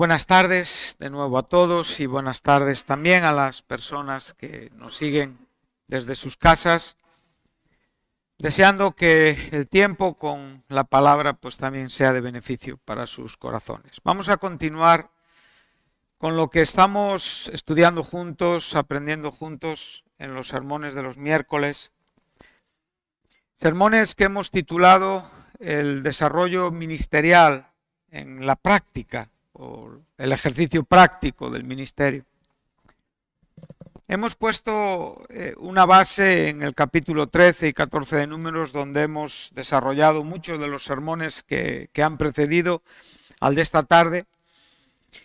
Buenas tardes de nuevo a todos y buenas tardes también a las personas que nos siguen desde sus casas, deseando que el tiempo con la palabra pues también sea de beneficio para sus corazones. Vamos a continuar con lo que estamos estudiando juntos, aprendiendo juntos en los sermones de los miércoles. Sermones que hemos titulado El desarrollo ministerial en la práctica, o el ejercicio práctico del ministerio. Hemos puesto una base en el capítulo 13 y 14 de Números, donde hemos desarrollado muchos de los sermones que han precedido al de esta tarde.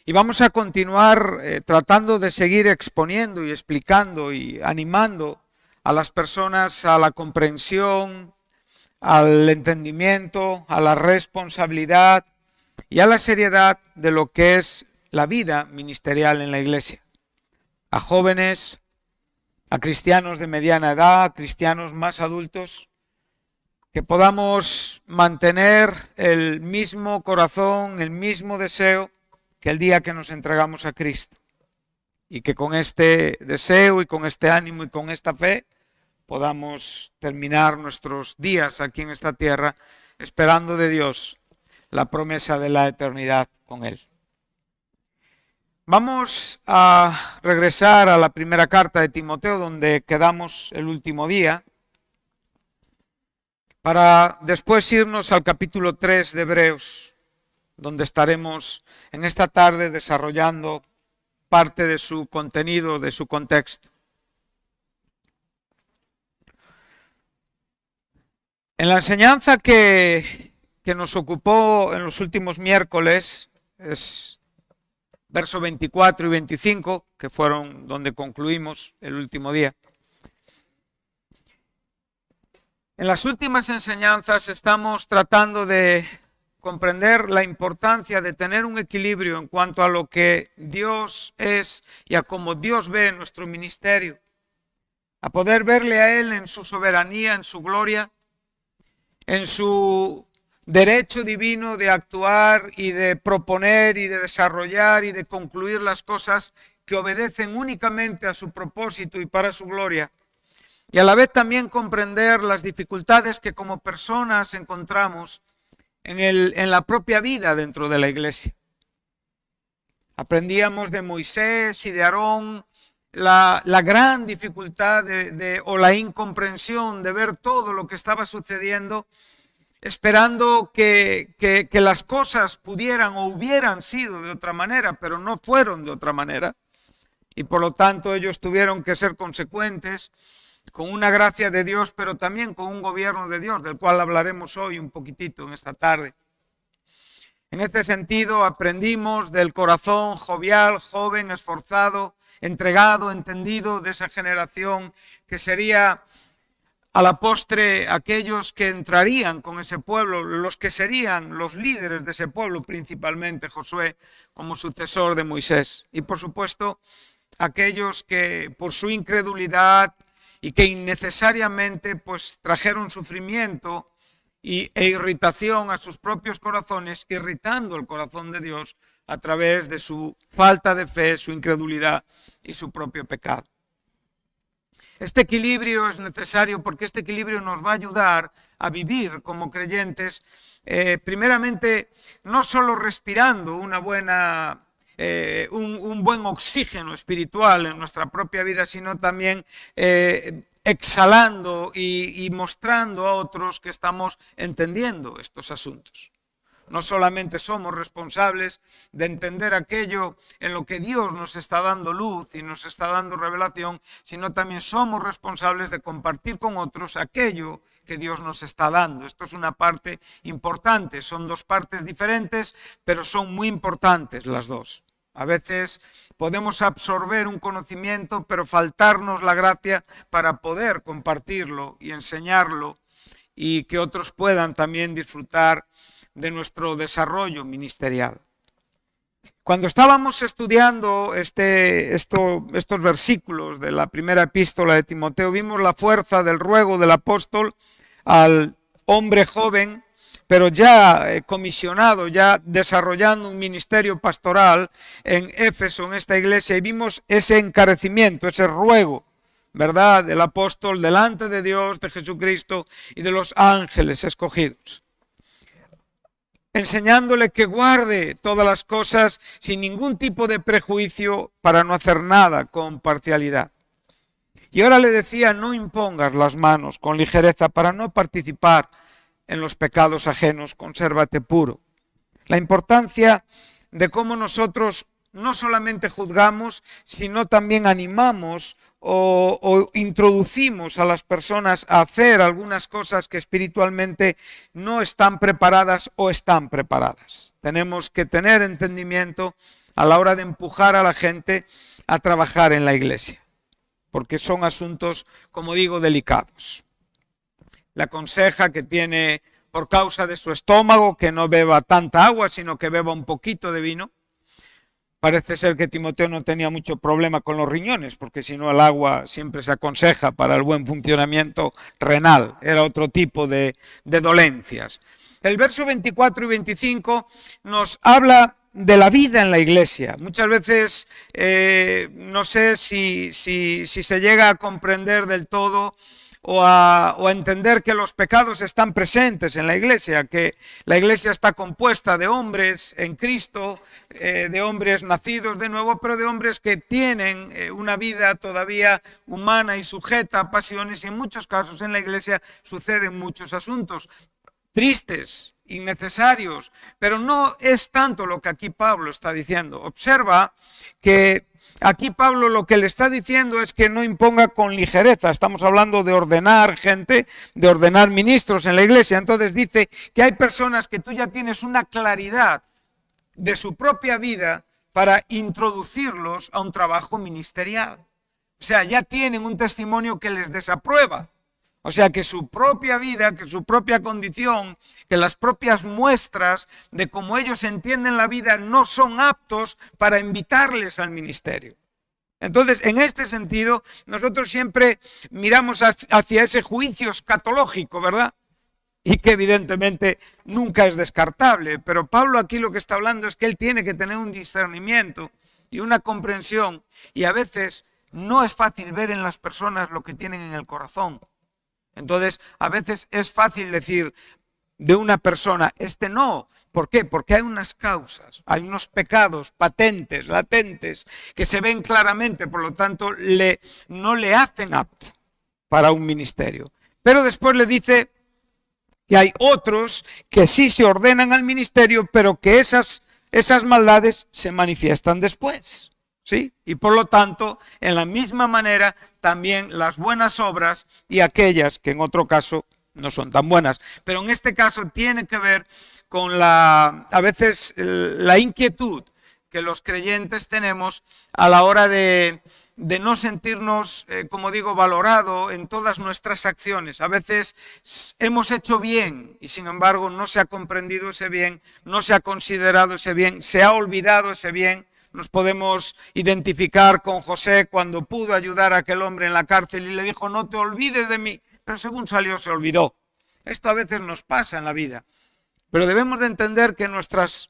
Y vamos a continuar tratando de seguir exponiendo y explicando y animando a las personas a la comprensión, al entendimiento, a la responsabilidad y a la seriedad de lo que es la vida ministerial en la iglesia. A jóvenes, a cristianos de mediana edad, a cristianos más adultos, que podamos mantener el mismo corazón, el mismo deseo que el día que nos entregamos a Cristo. Y que con este deseo y con este ánimo y con esta fe podamos terminar nuestros días aquí en esta tierra esperando de Dios la promesa de la eternidad con Él. Vamos a regresar a la primera carta de Timoteo, donde quedamos el último día, para después irnos al capítulo 3 de Hebreos, donde estaremos en esta tarde desarrollando parte de su contenido, de su contexto. En la enseñanza que nos ocupó en los últimos miércoles, es versos 24 y 25, que fueron donde concluimos el último día. En las últimas enseñanzas estamos tratando de comprender la importancia de tener un equilibrio en cuanto a lo que Dios es y a cómo Dios ve nuestro ministerio, a poder verle a Él en su soberanía, en su gloria, en su derecho divino de actuar y de proponer y de desarrollar y de concluir las cosas que obedecen únicamente a su propósito y para su gloria. Y a la vez también comprender las dificultades que como personas encontramos en la propia vida dentro de la iglesia. Aprendíamos de Moisés y de Aarón la gran dificultad o la incomprensión de ver todo lo que estaba sucediendo, esperando que las cosas pudieran o hubieran sido de otra manera, pero no fueron de otra manera. Y por lo tanto ellos tuvieron que ser consecuentes con una gracia de Dios, pero también con un gobierno de Dios, del cual hablaremos hoy un poquitito en esta tarde. En este sentido aprendimos del corazón jovial, joven, esforzado, entregado, entendido de esa generación que sería a la postre aquellos que entrarían con ese pueblo, los que serían los líderes de ese pueblo, principalmente Josué como sucesor de Moisés. Y por supuesto, aquellos que por su incredulidad y que innecesariamente pues trajeron sufrimiento e irritación a sus propios corazones, irritando el corazón de Dios a través de su falta de fe, su incredulidad y su propio pecado. Este equilibrio es necesario porque este equilibrio nos va a ayudar a vivir como creyentes, primeramente no solo respirando un buen oxígeno espiritual en nuestra propia vida, sino también exhalando y mostrando a otros que estamos entendiendo estos asuntos. No solamente somos responsables de entender aquello en lo que Dios nos está dando luz y nos está dando revelación, sino también somos responsables de compartir con otros aquello que Dios nos está dando. Esto es una parte importante, son dos partes diferentes, pero son muy importantes las dos. A veces podemos absorber un conocimiento, pero faltarnos la gracia para poder compartirlo y enseñarlo y que otros puedan también disfrutar de nuestro desarrollo ministerial. Cuando estábamos estudiando estos versículos de la primera epístola de Timoteo, vimos la fuerza del ruego del apóstol al hombre joven pero ya comisionado, ya desarrollando un ministerio pastoral en Éfeso, en esta iglesia, y vimos ese encarecimiento, ese ruego, ¿verdad?, del apóstol delante de Dios, de Jesucristo y de los ángeles escogidos, enseñándole que guarde todas las cosas sin ningún tipo de prejuicio para no hacer nada con parcialidad. Y ahora le decía, no impongas las manos con ligereza para no participar en los pecados ajenos, consérvate puro. La importancia de cómo nosotros no solamente juzgamos, sino también animamos o introducimos a las personas a hacer algunas cosas que espiritualmente no están preparadas o están preparadas. Tenemos que tener entendimiento a la hora de empujar a la gente a trabajar en la iglesia, porque son asuntos, como digo, delicados. Le aconseja que tiene, por causa de su estómago, que no beba tanta agua, sino que beba un poquito de vino. Parece ser que Timoteo no tenía mucho problema con los riñones, porque si no el agua siempre se aconseja para el buen funcionamiento renal. Era otro tipo de dolencias. El verso 24 y 25 nos habla de la vida en la iglesia. Muchas veces no sé si se llega a comprender del todo o a entender que los pecados están presentes en la iglesia, que la iglesia está compuesta de hombres en Cristo, de hombres nacidos de nuevo, pero de hombres que tienen una vida todavía humana y sujeta a pasiones, y en muchos casos en la iglesia suceden muchos asuntos tristes, innecesarios, pero no es tanto lo que aquí Pablo está diciendo. Observa que aquí Pablo lo que le está diciendo es que no imponga con ligereza. Estamos hablando de ordenar gente, de ordenar ministros en la iglesia. Entonces dice que hay personas que tú ya tienes una claridad de su propia vida para introducirlos a un trabajo ministerial. O sea, ya tienen un testimonio que les desaprueba. O sea, que su propia vida, que su propia condición, que las propias muestras de cómo ellos entienden la vida no son aptos para invitarles al ministerio. Entonces, en este sentido, nosotros siempre miramos hacia ese juicio escatológico, ¿verdad? Y que evidentemente nunca es descartable. Pero Pablo aquí lo que está hablando es que él tiene que tener un discernimiento y una comprensión. Y a veces no es fácil ver en las personas lo que tienen en el corazón. Entonces, a veces es fácil decir de una persona, este no. ¿Por qué? Porque hay unas causas, hay unos pecados patentes, latentes, que se ven claramente, por lo tanto, no le hacen apto para un ministerio. Pero después le dice que hay otros que sí se ordenan al ministerio, pero que esas maldades se manifiestan después. ¿Sí? Y por lo tanto, en la misma manera, también las buenas obras y aquellas que en otro caso no son tan buenas. Pero en este caso tiene que ver con a veces la inquietud que los creyentes tenemos a la hora de no sentirnos, como digo, valorado en todas nuestras acciones. A veces hemos hecho bien y sin embargo no se ha comprendido ese bien, no se ha considerado ese bien, se ha olvidado ese bien. Nos podemos identificar con José cuando pudo ayudar a aquel hombre en la cárcel y le dijo, no te olvides de mí, pero según salió se olvidó. Esto a veces nos pasa en la vida, pero debemos de entender que nuestras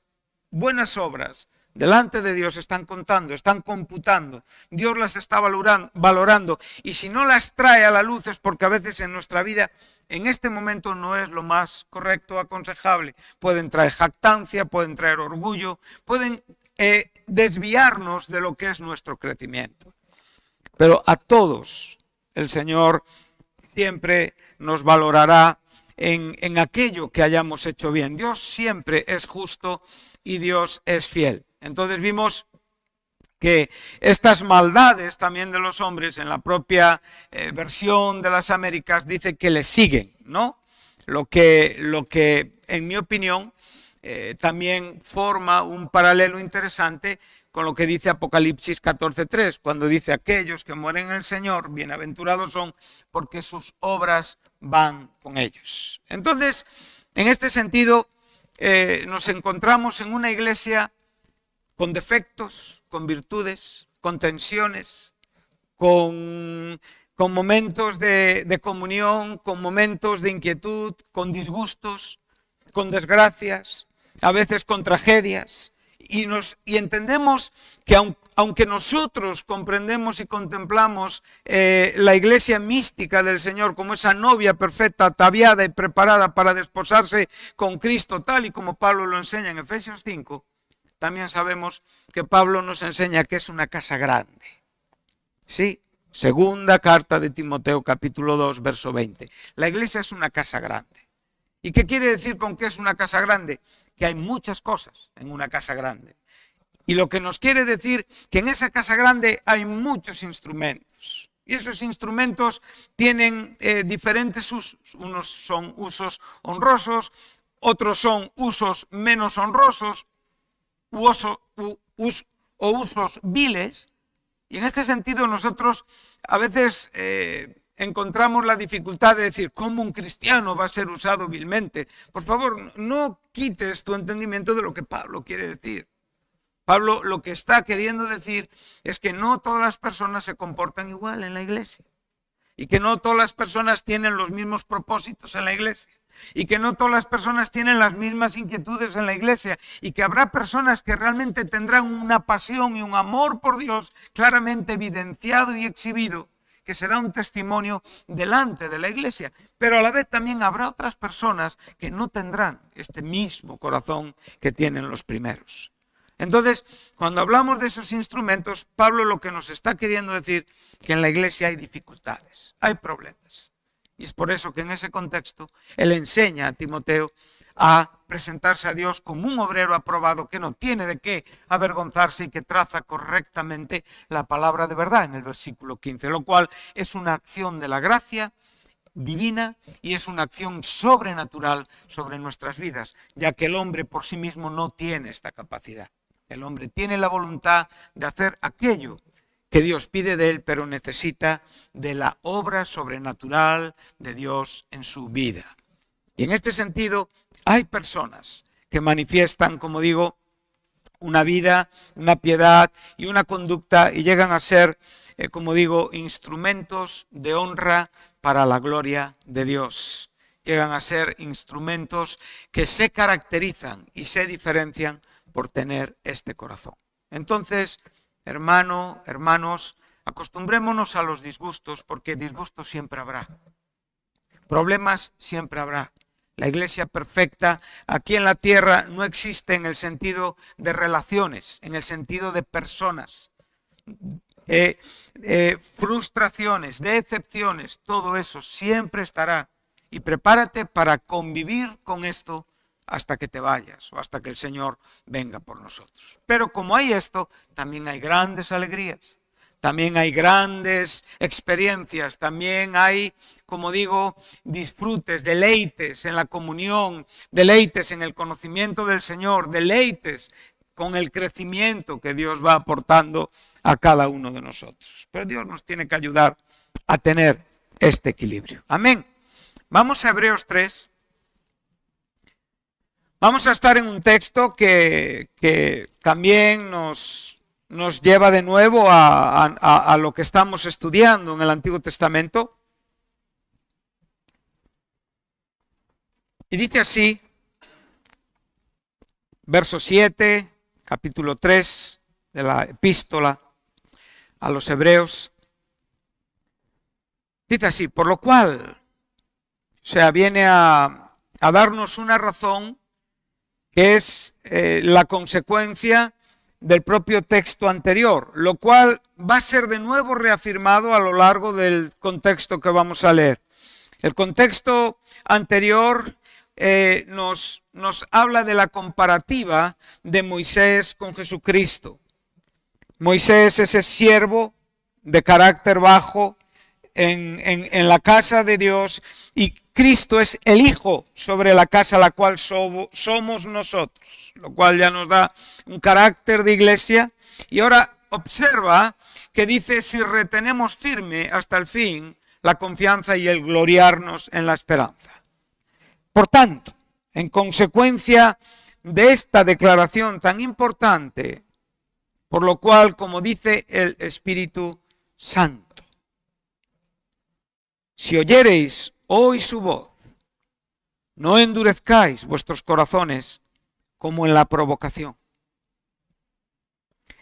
buenas obras delante de Dios están contando, están computando, Dios las está valorando, y si no las trae a la luz es porque a veces en nuestra vida en este momento no es lo más correcto, aconsejable. Pueden traer jactancia, pueden traer orgullo, pueden desviarnos de lo que es nuestro crecimiento. Pero a todos el Señor siempre nos valorará en aquello que hayamos hecho bien. Dios siempre es justo y Dios es fiel. Entonces vimos que estas maldades también de los hombres en la propia versión de las Américas dice que le siguen, ¿no? Lo que en mi opinión también forma un paralelo interesante con lo que dice Apocalipsis 14:3, cuando dice aquellos que mueren en el Señor, bienaventurados son porque sus obras van con ellos. Entonces, en este sentido, nos encontramos en una iglesia con defectos, con virtudes, con tensiones, con momentos de comunión, con momentos de inquietud, con disgustos, con desgracias, a veces con tragedias, y entendemos que aunque nosotros comprendemos y contemplamos la iglesia mística del Señor como esa novia perfecta, ataviada y preparada para desposarse con Cristo, tal y como Pablo lo enseña en Efesios 5, también sabemos que Pablo nos enseña que es una casa grande. Sí, segunda carta de Timoteo, capítulo 2, verso 20. La iglesia es una casa grande. ¿Y qué quiere decir con que es una casa grande? Que hay muchas cosas en una casa grande. Y lo que nos quiere decir que en esa casa grande hay muchos instrumentos. Y esos instrumentos tienen diferentes usos. Unos son usos honrosos, otros son usos menos honrosos o usos viles. Y en este sentido nosotros a veces encontramos la dificultad de decir, ¿cómo un cristiano va a ser usado vilmente? Por favor, no quites tu entendimiento de lo que Pablo quiere decir. Pablo lo que está queriendo decir es que no todas las personas se comportan igual en la iglesia. Y que no todas las personas tienen los mismos propósitos en la iglesia. Y que no todas las personas tienen las mismas inquietudes en la iglesia. Y que habrá personas que realmente tendrán una pasión y un amor por Dios claramente evidenciado y exhibido, que será un testimonio delante de la iglesia. Pero a la vez también habrá otras personas que no tendrán este mismo corazón que tienen los primeros. Entonces, cuando hablamos de esos instrumentos, Pablo lo que nos está queriendo decir que en la iglesia hay dificultades, hay problemas. Y es por eso que en ese contexto él enseña a Timoteo a presentarse a Dios como un obrero aprobado que no tiene de qué avergonzarse y que traza correctamente la palabra de verdad en el versículo 15, lo cual es una acción de la gracia divina y es una acción sobrenatural sobre nuestras vidas, ya que el hombre por sí mismo no tiene esta capacidad. El hombre tiene la voluntad de hacer aquello que Dios pide de él, pero necesita de la obra sobrenatural de Dios en su vida. Y en este sentido, hay personas que manifiestan, como digo, una vida, una piedad y una conducta y llegan a ser, como digo, instrumentos de honra para la gloria de Dios. Llegan a ser instrumentos que se caracterizan y se diferencian por tener este corazón. Entonces, hermanos, acostumbrémonos a los disgustos, porque disgustos siempre habrá. Problemas siempre habrá. La iglesia perfecta aquí en la tierra no existe en el sentido de relaciones, en el sentido de personas. Frustraciones, decepciones, todo eso siempre estará. Y prepárate para convivir con esto hasta que te vayas o hasta que el Señor venga por nosotros. Pero como hay esto, también hay grandes alegrías, también hay grandes experiencias, también hay, como digo, disfrutes, deleites en la comunión, deleites en el conocimiento del Señor, deleites con el crecimiento que Dios va aportando a cada uno de nosotros. Pero Dios nos tiene que ayudar a tener este equilibrio. Amén. Vamos a Hebreos 3. Vamos a estar en un texto que también nos lleva de nuevo a lo que estamos estudiando en el Antiguo Testamento. Y dice así, verso 7, capítulo 3 de la epístola a los Hebreos. Dice así, por lo cual, o sea, viene a darnos una razón que es la consecuencia del propio texto anterior, lo cual va a ser de nuevo reafirmado a lo largo del contexto que vamos a leer. El contexto anterior nos habla de la comparativa de Moisés con Jesucristo. Moisés es ese siervo de carácter bajo en la casa de Dios, y Cristo es el Hijo sobre la casa a la cual somos nosotros, lo cual ya nos da un carácter de iglesia. Y ahora observa que dice, si retenemos firme hasta el fin la confianza y el gloriarnos en la esperanza. Por tanto, en consecuencia de esta declaración tan importante, por lo cual, como dice el Espíritu Santo, si oyereis hoy su voz, no endurezcáis vuestros corazones como en la provocación.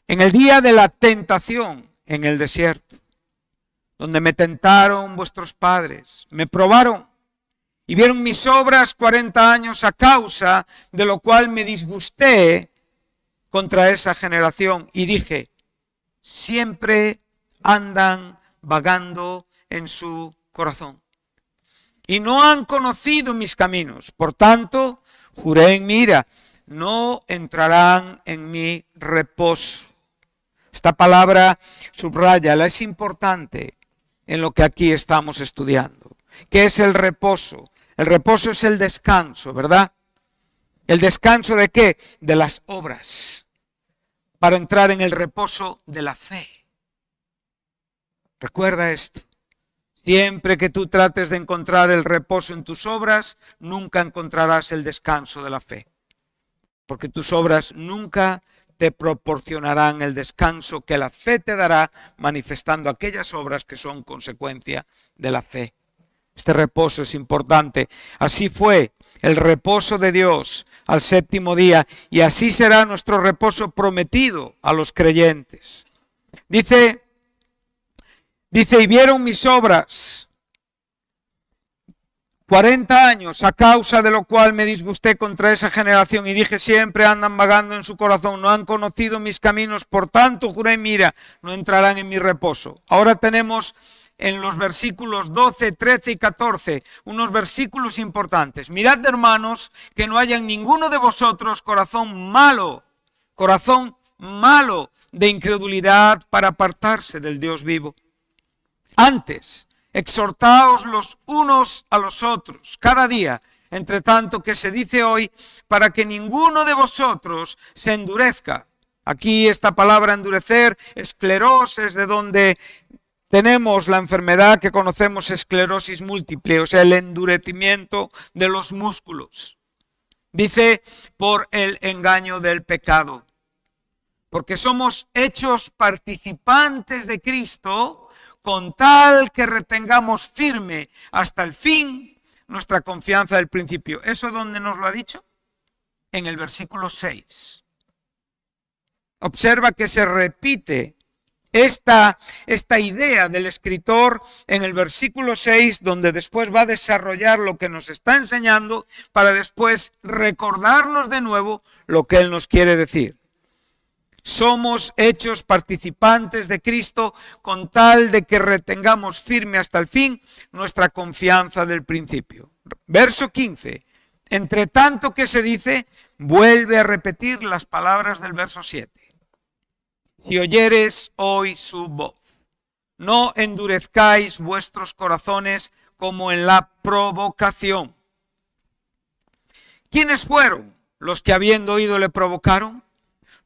En el día de la tentación en el desierto, donde me tentaron vuestros padres, me probaron y vieron mis obras 40 años, a causa de lo cual me disgusté contra esa generación y dije, siempre andan vagando en su corazón y no han conocido mis caminos. Por tanto, juré en mi ira, no entrarán en mi reposo. Esta palabra, subráyala, es importante en lo que aquí estamos estudiando. ¿Qué es el reposo? El reposo es el descanso, ¿verdad? ¿El descanso de qué? De las obras, para entrar en el reposo de la fe. Recuerda esto. Siempre que tú trates de encontrar el reposo en tus obras, nunca encontrarás el descanso de la fe. Porque tus obras nunca te proporcionarán el descanso que la fe te dará, manifestando aquellas obras que son consecuencia de la fe. Este reposo es importante. Así fue el reposo de Dios al séptimo día, y así será nuestro reposo prometido a los creyentes. Dice, y vieron mis obras 40 años, a causa de lo cual me disgusté contra esa generación y dije, siempre andan vagando en su corazón, no han conocido mis caminos, por tanto juré, mira, no entrarán en mi reposo. Ahora tenemos en los versículos 12, 13 y 14 unos versículos importantes. Mirad, hermanos, que no haya en ninguno de vosotros corazón malo de incredulidad para apartarse del Dios vivo. Antes, exhortaos los unos a los otros cada día, entre tanto que se dice hoy, para que ninguno de vosotros se endurezca. Aquí esta palabra endurecer, esclerosis, de donde tenemos la enfermedad que conocemos, esclerosis múltiple, o sea, el endurecimiento de los músculos. Dice, por el engaño del pecado. Porque somos hechos participantes de Cristo, con tal que retengamos firme hasta el fin nuestra confianza del principio. ¿Eso dónde nos lo ha dicho? En el versículo 6. Observa que se repite esta idea del escritor en el versículo 6, donde después va a desarrollar lo que nos está enseñando para después recordarnos de nuevo lo que él nos quiere decir. Somos hechos participantes de Cristo con tal de que retengamos firme hasta el fin nuestra confianza del principio. Verso 15. Entre tanto que se dice, vuelve a repetir las palabras del verso 7. Si oyeres hoy su voz, no endurezcáis vuestros corazones como en la provocación. ¿Quiénes fueron los que habiendo oído le provocaron?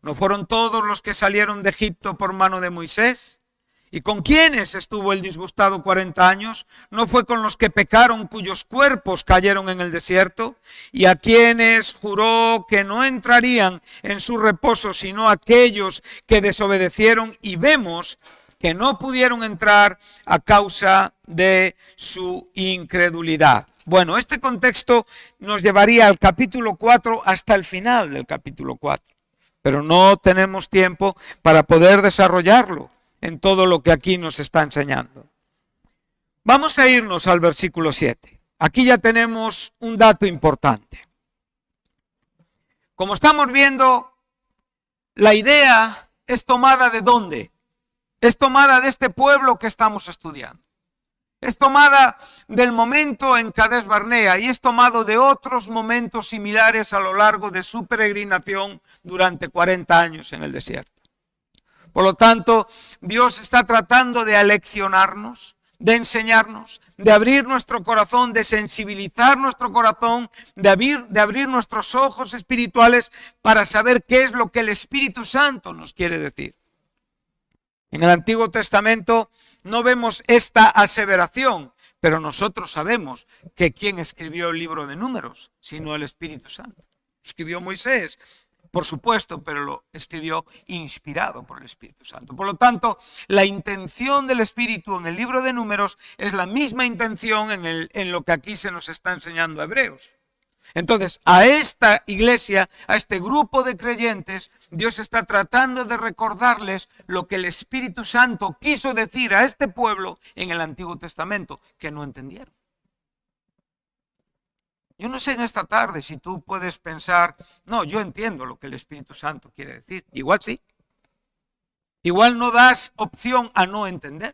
¿No fueron todos los que salieron de Egipto por mano de Moisés? ¿Y con quiénes estuvo el disgustado 40 años? ¿No fue con los que pecaron, cuyos cuerpos cayeron en el desierto? ¿Y a quienes juró que no entrarían en su reposo, sino aquellos que desobedecieron? Y vemos que no pudieron entrar a causa de su incredulidad. Bueno, este contexto nos llevaría al capítulo 4 hasta el final del capítulo 4. Pero no tenemos tiempo para poder desarrollarlo en todo lo que aquí nos está enseñando. Vamos a irnos al versículo 7. Aquí ya tenemos un dato importante. Como estamos viendo, la idea es tomada ¿de dónde? Es tomada de este pueblo que estamos estudiando. Es tomada del momento en Cades Barnea y es tomado de otros momentos similares a lo largo de su peregrinación durante 40 años en el desierto. Por lo tanto, Dios está tratando de aleccionarnos, de enseñarnos, de abrir nuestro corazón, de sensibilizar nuestro corazón, de abrir nuestros ojos espirituales para saber qué es lo que el Espíritu Santo nos quiere decir. En el Antiguo Testamento no vemos esta aseveración, pero nosotros sabemos que ¿quién escribió el libro de Números? Sino el Espíritu Santo. Escribió Moisés, por supuesto, pero lo escribió inspirado por el Espíritu Santo. Por lo tanto, la intención del Espíritu en el libro de Números es la misma intención en lo que aquí se nos está enseñando a Hebreos. Entonces, a esta iglesia, a este grupo de creyentes, Dios está tratando de recordarles lo que el Espíritu Santo quiso decir a este pueblo en el Antiguo Testamento, que no entendieron. Yo no sé en esta tarde si tú puedes pensar, no, yo entiendo lo que el Espíritu Santo quiere decir. Igual sí. Igual no das opción a no entender.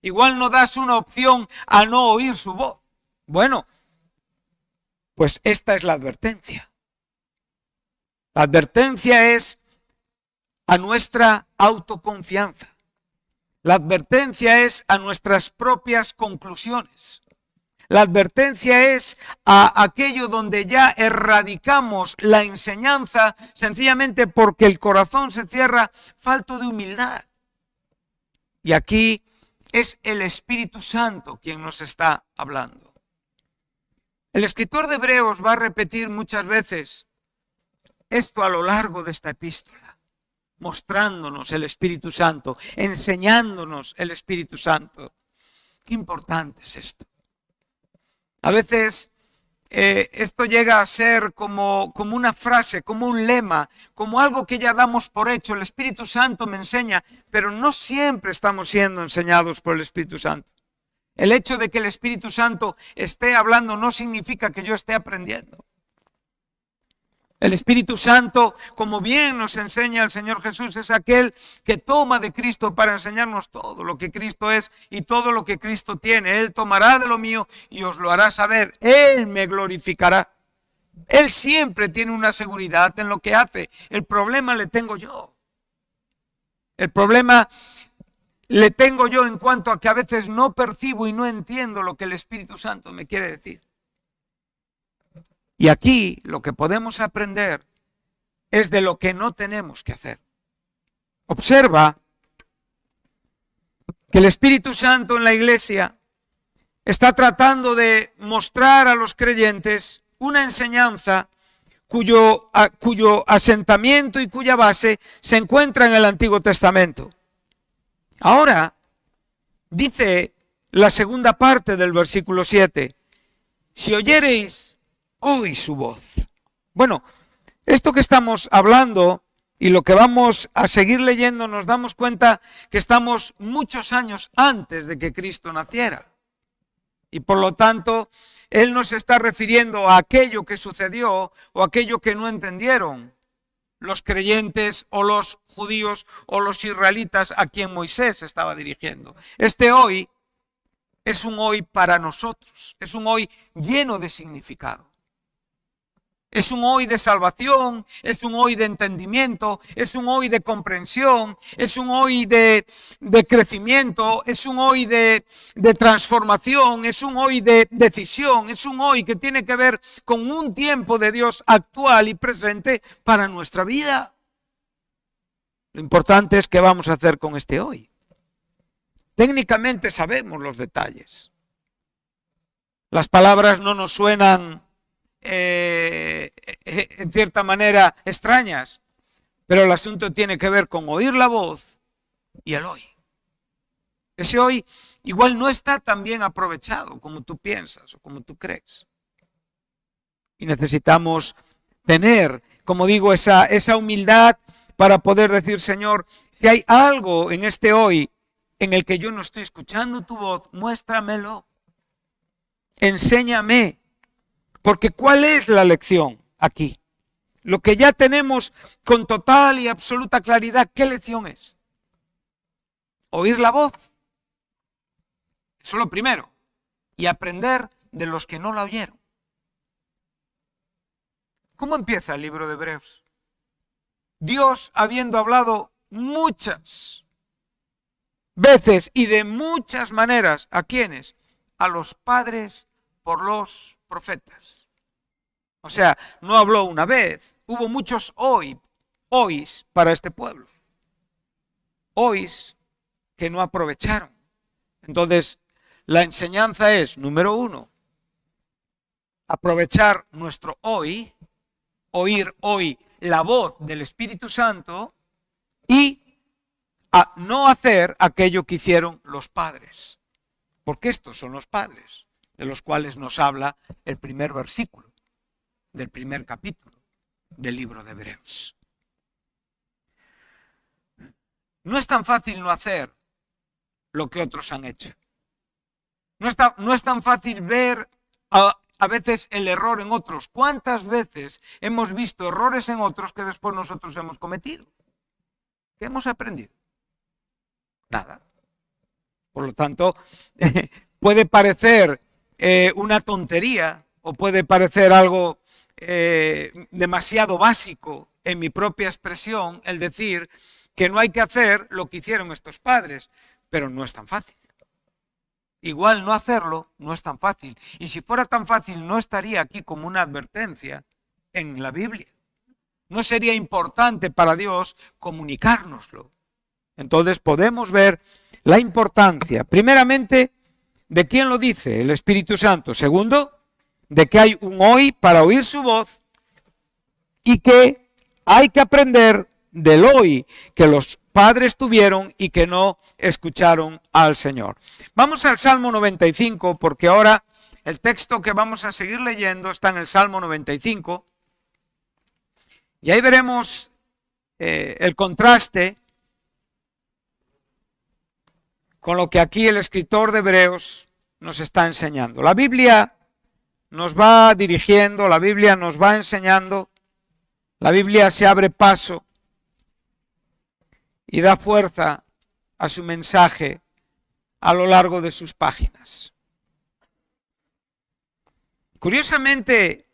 Igual no das una opción a no oír su voz. Bueno, pues esta es la advertencia. La advertencia es a nuestra autoconfianza. La advertencia es a nuestras propias conclusiones. La advertencia es a aquello donde ya erradicamos la enseñanza sencillamente porque el corazón se cierra, falto de humildad. Y aquí es el Espíritu Santo quien nos está hablando. El escritor de Hebreos va a repetir muchas veces esto a lo largo de esta epístola, mostrándonos el Espíritu Santo, enseñándonos el Espíritu Santo. Qué importante es esto. A veces esto llega a ser como una frase, como un lema, como algo que ya damos por hecho. El Espíritu Santo me enseña, pero no siempre estamos siendo enseñados por el Espíritu Santo. El hecho de que el Espíritu Santo esté hablando no significa que yo esté aprendiendo. El Espíritu Santo, como bien nos enseña el Señor Jesús, es aquel que toma de Cristo para enseñarnos todo lo que Cristo es y todo lo que Cristo tiene. Él tomará de lo mío y os lo hará saber. Él me glorificará. Él siempre tiene una seguridad en lo que hace. El problema le tengo yo. El problema le tengo yo en cuanto a que a veces no percibo y no entiendo lo que el Espíritu Santo me quiere decir. Y aquí lo que podemos aprender es de lo que no tenemos que hacer. Observa que el Espíritu Santo en la iglesia está tratando de mostrar a los creyentes una enseñanza cuyo asentamiento y cuya base se encuentra en el Antiguo Testamento. Ahora, dice la segunda parte del versículo 7, si oyereis hoy su voz. Bueno, esto que estamos hablando y lo que vamos a seguir leyendo nos damos cuenta que estamos muchos años antes de que Cristo naciera. Y por lo tanto, Él nos está refiriendo a aquello que sucedió o aquello que no entendieron los creyentes o los judíos o los israelitas a quien Moisés se estaba dirigiendo. Este hoy es un hoy para nosotros, es un hoy lleno de significado. Es un hoy de salvación, es un hoy de entendimiento, es un hoy de comprensión, es un hoy de crecimiento, es un hoy de transformación, es un hoy de decisión, es un hoy que tiene que ver con un tiempo de Dios actual y presente para nuestra vida. Lo importante es qué vamos a hacer con este hoy. Técnicamente sabemos los detalles. Las palabras no nos suenan en cierta manera extrañas, pero el asunto tiene que ver con oír la voz y el hoy. Ese hoy igual no está tan bien aprovechado como tú piensas o como tú crees. Y necesitamos tener, como digo, esa humildad para poder decir, Señor, si hay algo en este hoy en el que yo no estoy escuchando tu voz, muéstramelo. Enséñame. Porque ¿cuál es la lección aquí? Lo que ya tenemos con total y absoluta claridad, ¿qué lección es? Oír la voz. Eso es lo primero. Y aprender de los que no la oyeron. ¿Cómo empieza el libro de Hebreos? Dios, habiendo hablado muchas veces y de muchas maneras, ¿a quiénes? A los padres por los profetas. O sea, no habló una vez, hubo muchos hoys para este pueblo. Hoys que no aprovecharon. Entonces, la enseñanza es, número 1, aprovechar nuestro hoy, oír hoy la voz del Espíritu Santo y a no hacer aquello que hicieron los padres. Porque estos son los padres. de los cuales nos habla el primer versículo del primer capítulo del libro de Hebreos. No es tan fácil no hacer lo que otros han hecho. No es tan fácil ver a veces el error en otros. ¿Cuántas veces hemos visto errores en otros que después nosotros hemos cometido? ¿Qué hemos aprendido? Nada. Por lo tanto, puede parecer una tontería o puede parecer algo demasiado básico en mi propia expresión el decir que no hay que hacer lo que hicieron estos padres, pero no es tan fácil. Igual no hacerlo no es tan fácil. Y si fuera tan fácil no estaría aquí como una advertencia en la Biblia. No sería importante para Dios comunicárnoslo. Entonces podemos ver la importancia, primeramente, de quién lo dice, el Espíritu Santo. Segundo, de que hay un hoy para oír su voz y que hay que aprender del hoy que los padres tuvieron y que no escucharon al Señor. Vamos al Salmo 95 porque ahora el texto que vamos a seguir leyendo está en el Salmo 95 y ahí veremos el contraste con lo que aquí el escritor de Hebreos nos está enseñando. La Biblia nos va dirigiendo, la Biblia nos va enseñando, la Biblia se abre paso y da fuerza a su mensaje a lo largo de sus páginas. Curiosamente,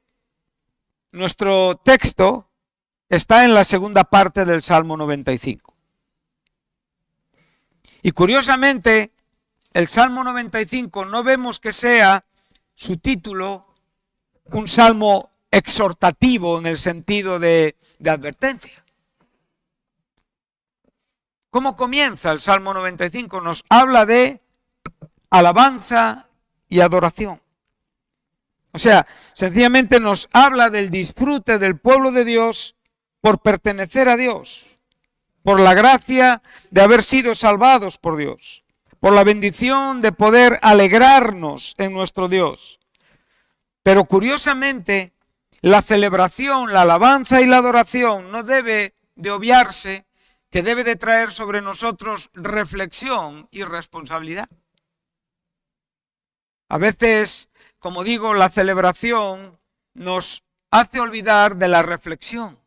nuestro texto está en la segunda parte del Salmo 95. Y curiosamente, el Salmo 95 no vemos que sea su título un salmo exhortativo en el sentido de advertencia. ¿Cómo comienza el Salmo 95? Nos habla de alabanza y adoración. O sea, sencillamente nos habla del disfrute del pueblo de Dios por pertenecer a Dios, por la gracia de haber sido salvados por Dios, por la bendición de poder alegrarnos en nuestro Dios. Pero curiosamente, la celebración, la alabanza y la adoración no debe de obviarse, que debe de traer sobre nosotros reflexión y responsabilidad. A veces, como digo, la celebración nos hace olvidar de la reflexión.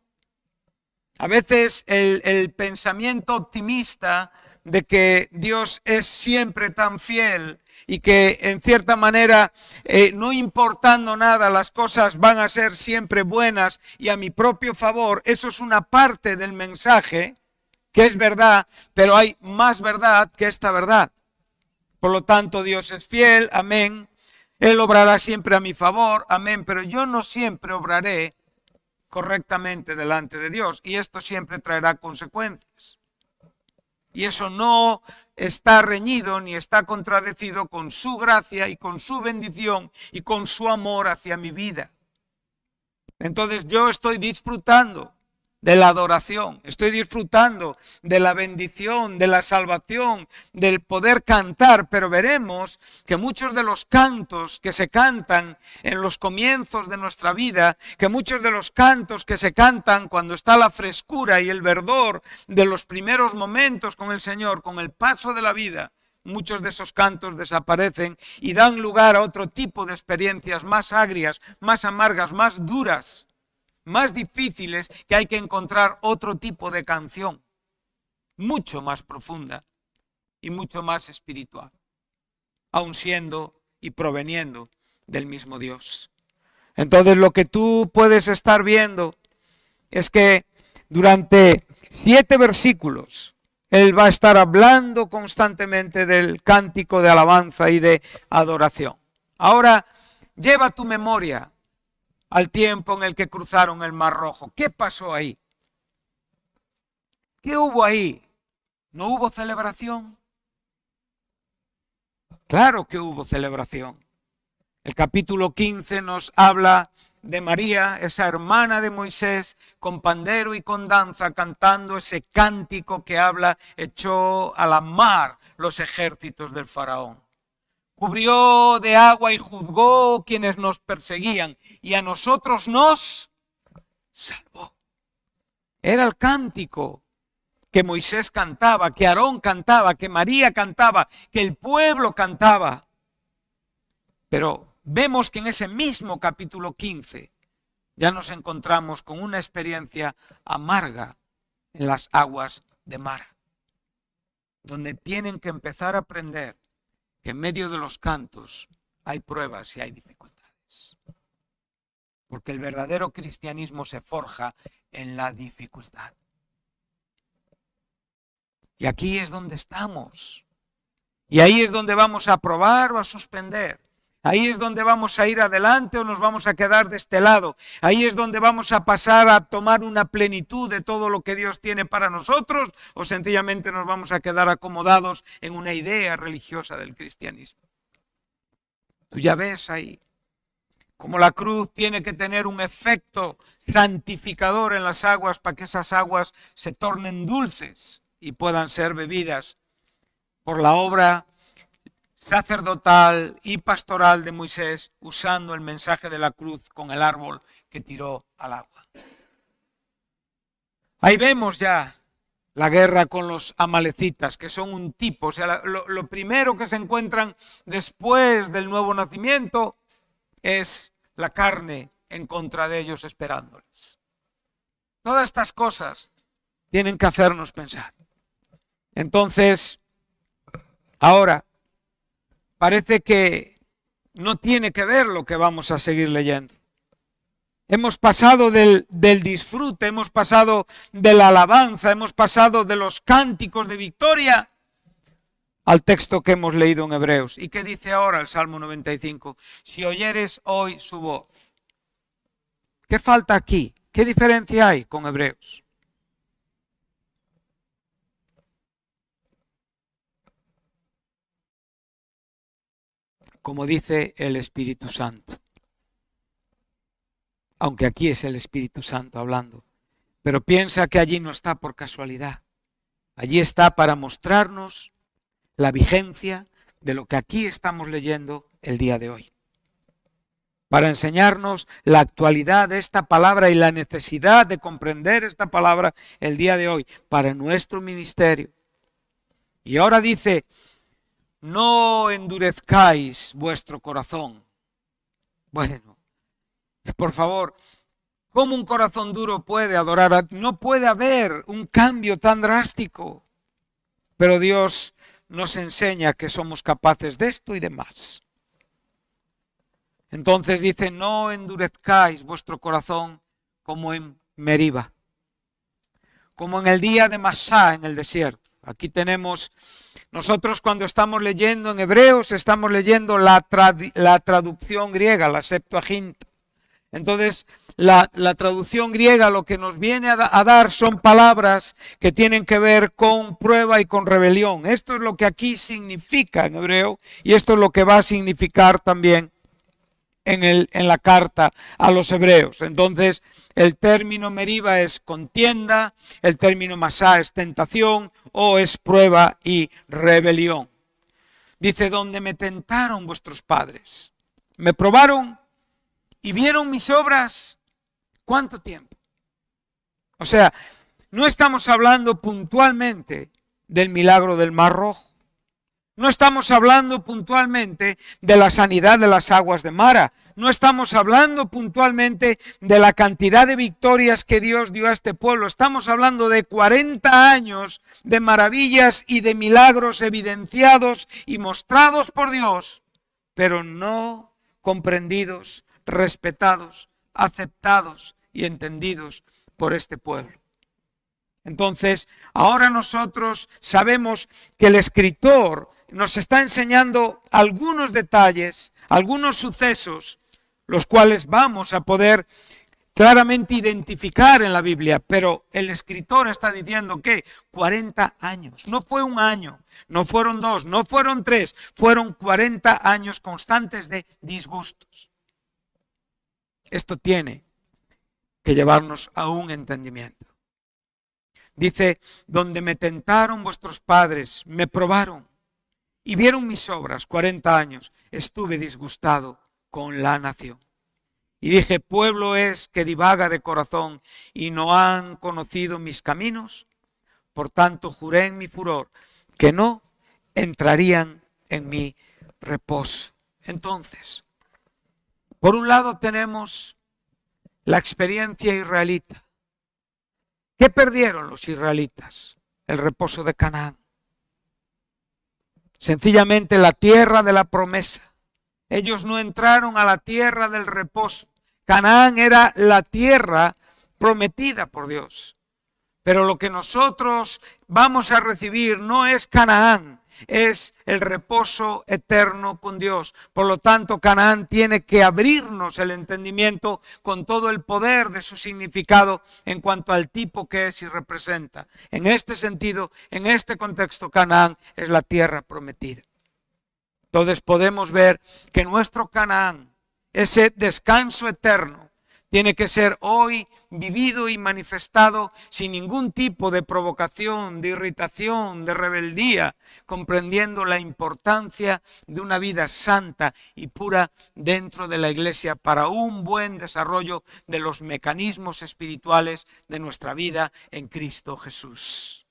A veces el pensamiento optimista de que Dios es siempre tan fiel y que en cierta manera, no importando nada, las cosas van a ser siempre buenas y a mi propio favor, eso es una parte del mensaje que es verdad, pero hay más verdad que esta verdad. Por lo tanto, Dios es fiel, amén. Él obrará siempre a mi favor, amén, pero yo no siempre obraré correctamente delante de Dios y esto siempre traerá consecuencias. Y eso no está reñido ni está contradecido con su gracia y con su bendición y con su amor hacia mi vida. Entonces yo estoy disfrutando de la adoración, estoy disfrutando de la bendición, de la salvación, del poder cantar, pero veremos que muchos de los cantos que se cantan en los comienzos de nuestra vida, que muchos de los cantos que se cantan cuando está la frescura y el verdor de los primeros momentos con el Señor, con el paso de la vida, muchos de esos cantos desaparecen y dan lugar a otro tipo de experiencias más agrias, más amargas, más duras, más difíciles, que hay que encontrar otro tipo de canción, mucho más profunda y mucho más espiritual, aun siendo y proveniendo del mismo Dios. Entonces lo que tú puedes estar viendo es que durante 7 versículos Él va a estar hablando constantemente del cántico de alabanza y de adoración. Ahora, lleva tu memoria al tiempo en el que cruzaron el Mar Rojo. ¿Qué pasó ahí? ¿Qué hubo ahí? ¿No hubo celebración? Claro que hubo celebración. El capítulo 15 nos habla de María, esa hermana de Moisés, con pandero y con danza, cantando ese cántico que habla, echó a la mar los ejércitos del faraón. cubrió de agua y juzgó quienes nos perseguían, y a nosotros nos salvó. Era el cántico que Moisés cantaba, que Aarón cantaba, que María cantaba, que el pueblo cantaba. Pero vemos que en ese mismo capítulo 15 ya nos encontramos con una experiencia amarga en las aguas de Mara, donde tienen que empezar a aprender que en medio de los cantos hay pruebas y hay dificultades. Porque el verdadero cristianismo se forja en la dificultad. Y aquí es donde estamos. Y ahí es donde vamos a aprobar o a suspender. Ahí es donde vamos a ir adelante o nos vamos a quedar de este lado. Ahí es donde vamos a pasar a tomar una plenitud de todo lo que Dios tiene para nosotros, o sencillamente nos vamos a quedar acomodados en una idea religiosa del cristianismo. Tú ya ves ahí cómo la cruz tiene que tener un efecto santificador en las aguas para que esas aguas se tornen dulces y puedan ser bebidas por la obra sacerdotal y pastoral de Moisés, usando el mensaje de la cruz con el árbol que tiró al agua. Ahí vemos ya la guerra con los amalecitas, que son un tipo, o sea, lo primero que se encuentran después del nuevo nacimiento es la carne en contra de ellos esperándoles. Todas estas cosas tienen que hacernos pensar. Entonces, ahora, parece que no tiene que ver lo que vamos a seguir leyendo. Hemos pasado del disfrute, hemos pasado de la alabanza, hemos pasado de los cánticos de victoria al texto que hemos leído en Hebreos. ¿Y qué dice ahora el Salmo 95? Si oyeres hoy su voz. ¿Qué falta aquí? ¿Qué diferencia hay con Hebreos? Como dice el Espíritu Santo. Aunque aquí es el Espíritu Santo hablando. Pero piensa que allí no está por casualidad. Allí está para mostrarnos la vigencia de lo que aquí estamos leyendo el día de hoy. Para enseñarnos la actualidad de esta palabra y la necesidad de comprender esta palabra el día de hoy para nuestro ministerio. Y ahora dice: no endurezcáis vuestro corazón. Bueno, por favor, ¿cómo un corazón duro puede adorar a Dios? No puede haber un cambio tan drástico. Pero Dios nos enseña que somos capaces de esto y de más. Entonces dice: no endurezcáis vuestro corazón como en Meriba, como en el día de Masá en el desierto. Aquí tenemos, nosotros cuando estamos leyendo en Hebreos, estamos leyendo la traducción griega, la Septuaginta. Entonces, la traducción griega lo que nos viene a dar son palabras que tienen que ver con prueba y con rebelión. Esto es lo que aquí significa en hebreo y esto es lo que va a significar también en la carta a los hebreos. Entonces, el término Meriba es contienda, el término Masá es tentación o es prueba y rebelión. Dice: donde me tentaron vuestros padres, me probaron y vieron mis obras. ¿Cuánto tiempo? O sea, no estamos hablando puntualmente del milagro del Mar Rojo. No estamos hablando puntualmente de la sanidad de las aguas de Mara. No estamos hablando puntualmente de la cantidad de victorias que Dios dio a este pueblo. Estamos hablando de 40 años de maravillas y de milagros evidenciados y mostrados por Dios, pero no comprendidos, respetados, aceptados y entendidos por este pueblo. Entonces, ahora nosotros sabemos que el escritor nos está enseñando algunos detalles, algunos sucesos, los cuales vamos a poder claramente identificar en la Biblia, pero el escritor está diciendo que 40 años, no fue un año, no fueron 2, no fueron 3, fueron 40 años constantes de disgustos. Esto tiene que llevarnos a un entendimiento. Dice: donde me tentaron vuestros padres, me probaron y vieron mis obras 40 años, estuve disgustado con la nación. Y dije, pueblo es que divaga de corazón y no han conocido mis caminos. Por tanto, juré en mi furor que no entrarían en mi reposo. Entonces, por un lado tenemos la experiencia israelita. ¿Qué perdieron los israelitas? El reposo de Canaán. Sencillamente la tierra de la promesa. Ellos no entraron a la tierra del reposo. Canaán era la tierra prometida por Dios. Pero lo que nosotros vamos a recibir no es Canaán, es el reposo eterno con Dios. Por lo tanto, Canaán tiene que abrirnos el entendimiento con todo el poder de su significado en cuanto al tipo que es y representa. En este sentido, en este contexto, Canaán es la tierra prometida. Entonces podemos ver que nuestro Canaán, ese descanso eterno, tiene que ser hoy vivido y manifestado sin ningún tipo de provocación, de irritación, de rebeldía, comprendiendo la importancia de una vida santa y pura dentro de la iglesia para un buen desarrollo de los mecanismos espirituales de nuestra vida en Cristo Jesús.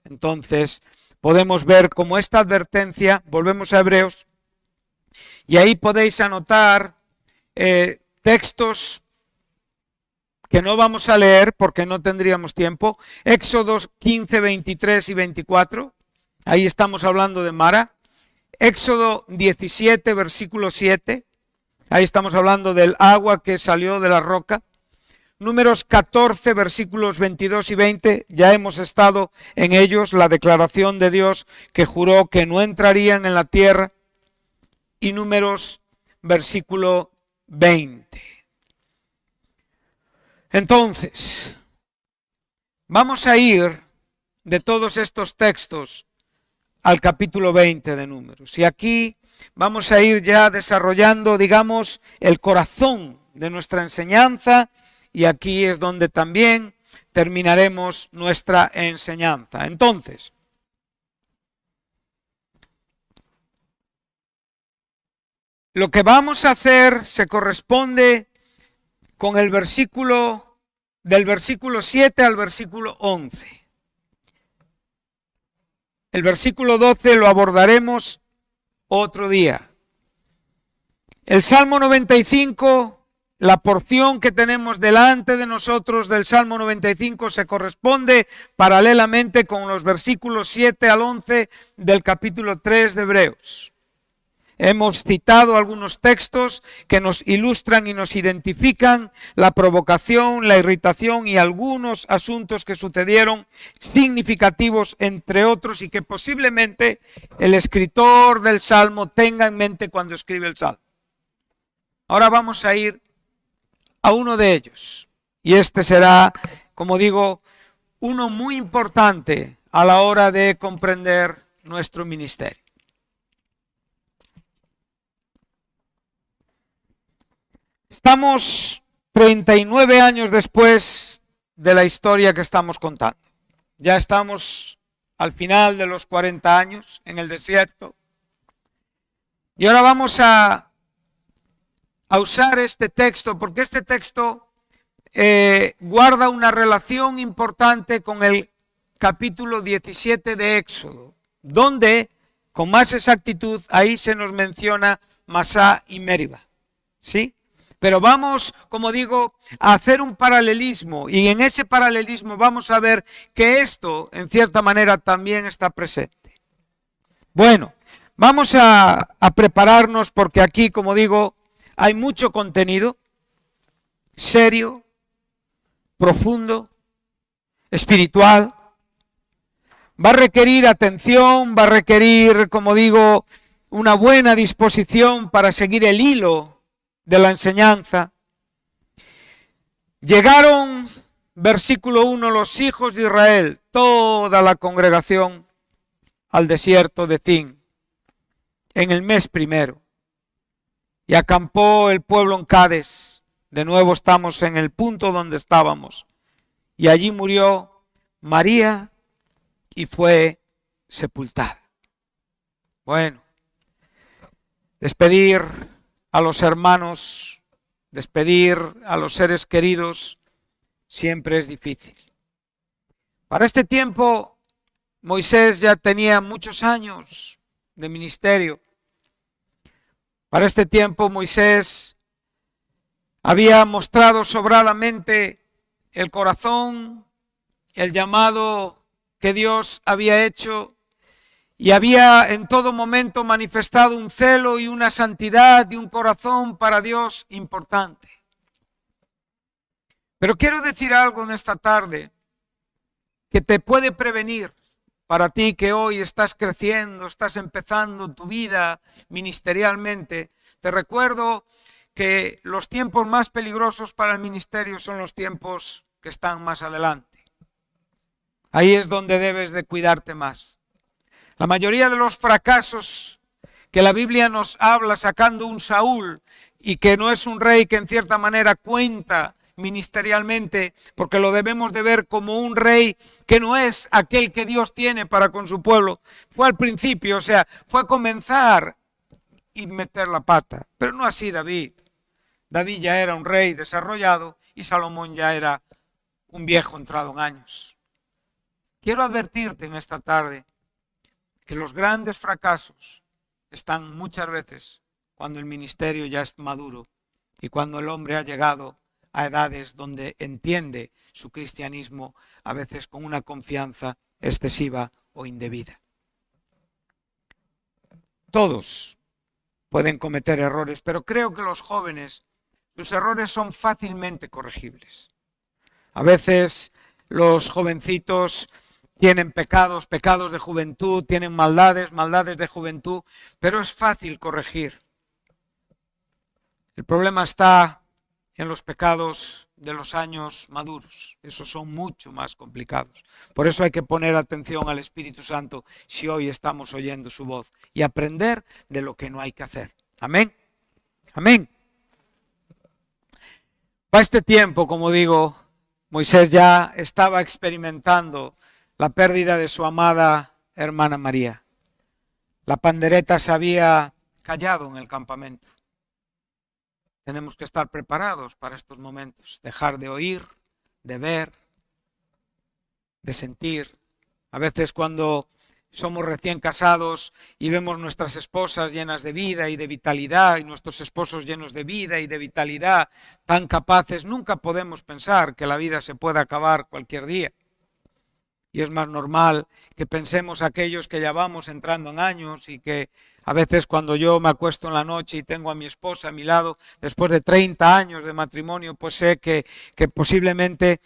Entonces, podemos ver como esta advertencia, volvemos a Hebreos, y ahí podéis anotar textos que no vamos a leer porque no tendríamos tiempo. Éxodos 15, 23 y 24. Ahí estamos hablando de Mara. Éxodo 17, versículo 7. Ahí estamos hablando del agua que salió de la roca. Números 14, versículos 22 y 20. Ya hemos estado en ellos. La declaración de Dios que juró que no entrarían en la tierra. Y Números, versículo 20. Entonces, vamos a ir de todos estos textos al capítulo 20 de Números. Y aquí vamos a ir ya desarrollando, digamos, el corazón de nuestra enseñanza. Y aquí es donde también terminaremos nuestra enseñanza. Entonces, lo que vamos a hacer se corresponde con el versículo, del versículo 7 al versículo 11. El versículo 12 lo abordaremos otro día. El Salmo 95, la porción que tenemos delante de nosotros del Salmo 95 se corresponde paralelamente con los versículos 7 al 11 del capítulo 3 de Hebreos. Hemos citado algunos textos que nos ilustran y nos identifican la provocación, la irritación y algunos asuntos que sucedieron significativos, entre otros, y que posiblemente el escritor del Salmo tenga en mente cuando escribe el Salmo. Ahora vamos a ir a uno de ellos. Y este será, como digo, uno muy importante a la hora de comprender nuestro ministerio. Estamos 39 años después de la historia que estamos contando. Ya estamos al final de los 40 años en el desierto. Y ahora vamos a usar este texto, porque este texto guarda una relación importante con el capítulo 17 de Éxodo, donde, con más exactitud, ahí se nos menciona Masá y Meriba. ¿Sí? Pero vamos, como digo, a hacer un paralelismo, y en ese paralelismo vamos a ver que esto, en cierta manera, también está presente. Bueno, vamos a prepararnos porque aquí, como digo, hay mucho contenido serio, profundo, espiritual. Va a requerir atención, va a requerir, como digo, una buena disposición para seguir el hilo de la enseñanza. Llegaron, versículo 1, los hijos de Israel, toda la congregación, al desierto de Tin, en el mes primero. Y acampó el pueblo en Cades. De nuevo estamos en el punto donde estábamos. Y allí murió María y fue sepultada. Bueno, despedir a los hermanos, despedir a los seres queridos, siempre es difícil. Para este tiempo, Moisés ya tenía muchos años de ministerio. Para este tiempo, Moisés había mostrado sobradamente el corazón, el llamado que Dios había hecho, y había en todo momento manifestado un celo y una santidad y un corazón para Dios importante. Pero quiero decir algo en esta tarde que te puede prevenir para ti que hoy estás creciendo, estás empezando tu vida ministerialmente. Te recuerdo que los tiempos más peligrosos para el ministerio son los tiempos que están más adelante. Ahí es donde debes de cuidarte más. La mayoría de los fracasos que la Biblia nos habla sacando un Saúl y que no es un rey que en cierta manera cuenta ministerialmente, porque lo debemos de ver como un rey que no es aquel que Dios tiene para con su pueblo, fue al principio, o sea, fue comenzar y meter la pata, pero no así David. David ya era un rey desarrollado y Salomón ya era un viejo entrado en años. Quiero advertirte en esta tarde que los grandes fracasos están muchas veces cuando el ministerio ya es maduro y cuando el hombre ha llegado a edades donde entiende su cristianismo a veces con una confianza excesiva o indebida. Todos pueden cometer errores, pero creo que los jóvenes, sus errores son fácilmente corregibles. A veces los jovencitos tienen pecados de juventud, tienen maldades de juventud, pero es fácil corregir. El problema está en los pecados de los años maduros. Esos son mucho más complicados. Por eso hay que poner atención al Espíritu Santo si hoy estamos oyendo su voz y aprender de lo que no hay que hacer. Amén. Amén. Para este tiempo, como digo, Moisés ya estaba experimentando la pérdida de su amada hermana María. La pandereta se había callado en el campamento. Tenemos que estar preparados para estos momentos, dejar de oír, de ver, de sentir. A veces cuando somos recién casados y vemos nuestras esposas llenas de vida y de vitalidad y nuestros esposos llenos de vida y de vitalidad, tan capaces, nunca podemos pensar que la vida se pueda acabar cualquier día. Y es más normal que pensemos aquellos que ya vamos entrando en años y que a veces cuando yo me acuesto en la noche y tengo a mi esposa a mi lado, después de 30 años de matrimonio, pues sé que posiblemente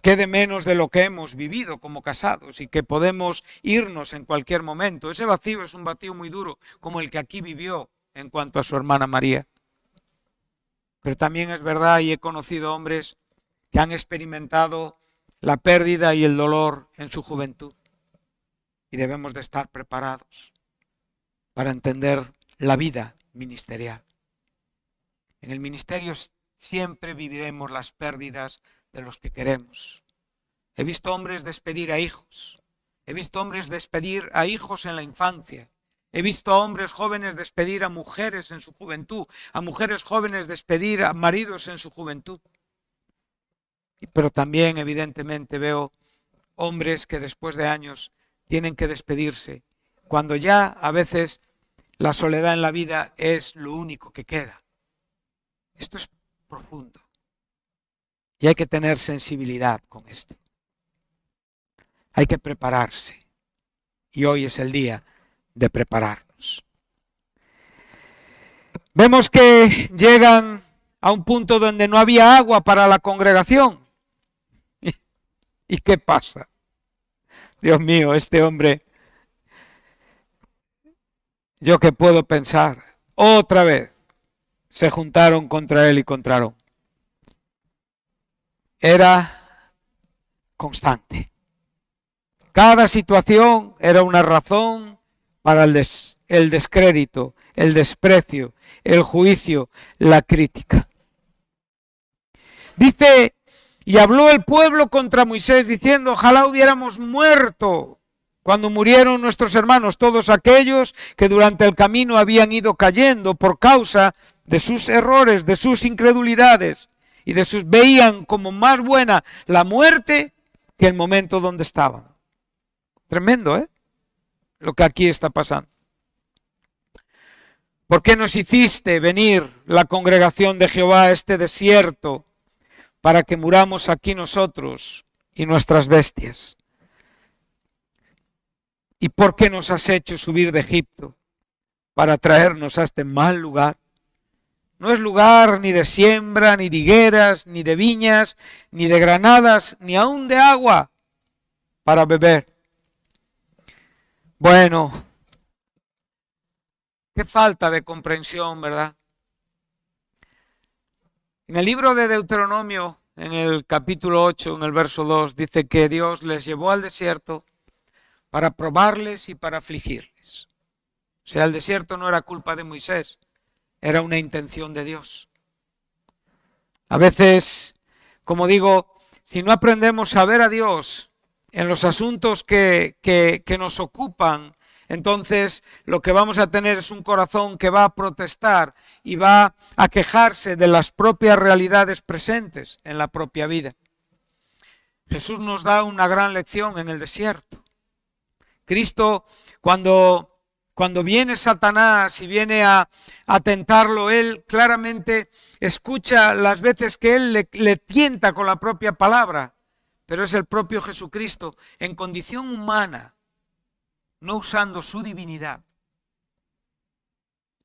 quede menos de lo que hemos vivido como casados y que podemos irnos en cualquier momento. Ese vacío es un vacío muy duro, como el que aquí vivió en cuanto a su hermana María. Pero también es verdad y he conocido hombres que han experimentado la pérdida y el dolor en su juventud. Y debemos de estar preparados para entender la vida ministerial. En el ministerio siempre viviremos las pérdidas de los que queremos. He visto hombres despedir a hijos. He visto hombres despedir a hijos en la infancia. He visto a hombres jóvenes despedir a mujeres en su juventud. A mujeres jóvenes despedir a maridos en su juventud. Pero también evidentemente veo hombres que después de años tienen que despedirse, cuando ya a veces la soledad en la vida es lo único que queda. Esto es profundo y hay que tener sensibilidad con esto. Hay que prepararse y hoy es el día de prepararnos. Vemos que llegan a un punto donde no había agua para la congregación. ¿Y qué pasa? Dios mío, este hombre, yo qué puedo pensar, otra vez se juntaron contra él y contra Aarón. Era constante. Cada situación era una razón para el descrédito, el desprecio, el juicio, la crítica. Dice: y habló el pueblo contra Moisés diciendo: ojalá hubiéramos muerto cuando murieron nuestros hermanos, todos aquellos que durante el camino habían ido cayendo por causa de sus errores, de sus incredulidades y de sus veían como más buena la muerte que el momento donde estaban. Tremendo, ¿eh? Lo que aquí está pasando. ¿Por qué nos hiciste venir la congregación de Jehová a este desierto para que muramos aquí nosotros y nuestras bestias? ¿Y por qué nos has hecho subir de Egipto para traernos a este mal lugar? No es lugar ni de siembra, ni de higueras, ni de viñas, ni de granadas, ni aún de agua para beber. Bueno, qué falta de comprensión, ¿verdad? En el libro de Deuteronomio, en el capítulo 8, en el verso 2, dice que Dios les llevó al desierto para probarles y para afligirles. O sea, el desierto no era culpa de Moisés, era una intención de Dios. A veces, como digo, si no aprendemos a ver a Dios en los asuntos que nos ocupan, entonces lo que vamos a tener es un corazón que va a protestar y va a quejarse de las propias realidades presentes en la propia vida. Jesús nos da una gran lección en el desierto. Cristo, cuando viene Satanás y viene a tentarlo, él claramente escucha las veces que él le tienta con la propia palabra, pero es el propio Jesucristo en condición humana, no usando su divinidad,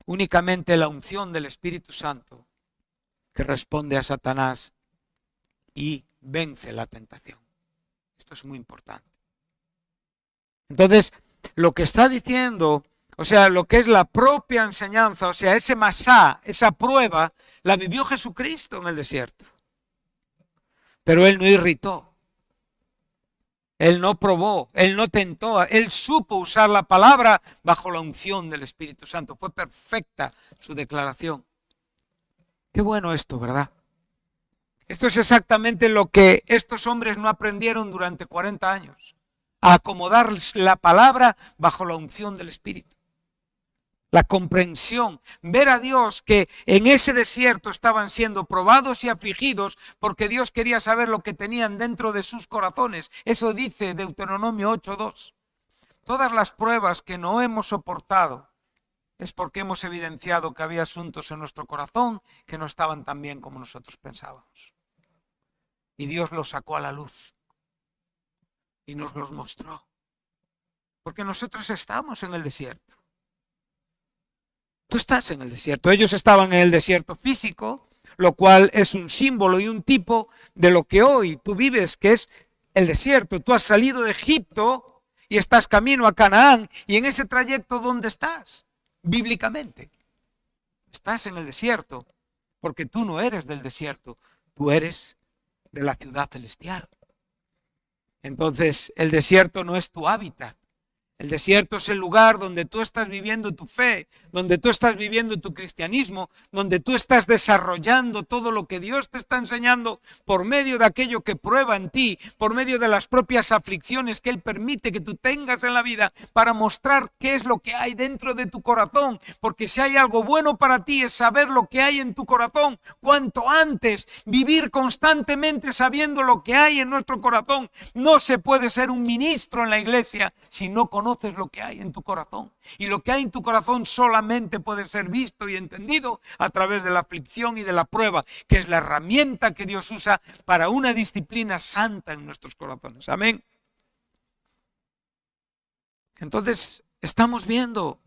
únicamente la unción del Espíritu Santo, que responde a Satanás y vence la tentación. Esto es muy importante. Entonces, lo que está diciendo, o sea, lo que es la propia enseñanza, o sea, ese masá, esa prueba, la vivió Jesucristo en el desierto. Pero él no irritó, él no probó, él no tentó, él supo usar la palabra bajo la unción del Espíritu Santo. Fue perfecta su declaración. Qué bueno esto, ¿verdad? Esto es exactamente lo que estos hombres no aprendieron durante 40 años. A acomodar la palabra bajo la unción del Espíritu. La comprensión, ver a Dios que en ese desierto estaban siendo probados y afligidos porque Dios quería saber lo que tenían dentro de sus corazones. Eso dice Deuteronomio 8:2. Todas las pruebas que no hemos soportado es porque hemos evidenciado que había asuntos en nuestro corazón que no estaban tan bien como nosotros pensábamos. Y Dios los sacó a la luz. Y nos los mostró. Porque nosotros estamos en el desierto. Tú estás en el desierto. Ellos estaban en el desierto físico, lo cual es un símbolo y un tipo de lo que hoy tú vives, que es el desierto. Tú has salido de Egipto y estás camino a Canaán. Y en ese trayecto, ¿dónde estás? Bíblicamente. Estás en el desierto, porque tú no eres del desierto. Tú eres de la ciudad celestial. Entonces, el desierto no es tu hábitat. El desierto es el lugar donde tú estás viviendo tu fe, donde tú estás viviendo tu cristianismo, donde tú estás desarrollando todo lo que Dios te está enseñando por medio de aquello que prueba en ti, por medio de las propias aflicciones que Él permite que tú tengas en la vida para mostrar qué es lo que hay dentro de tu corazón. Porque si hay algo bueno para ti es saber lo que hay en tu corazón. Cuanto antes vivir constantemente sabiendo lo que hay en nuestro corazón. No se puede ser un ministro en la iglesia si no conoces lo que hay en tu corazón. Y lo que hay en tu corazón solamente puede ser visto y entendido a través de la aflicción y de la prueba, que es la herramienta que Dios usa para una disciplina santa en nuestros corazones. Amén. Entonces, estamos viendo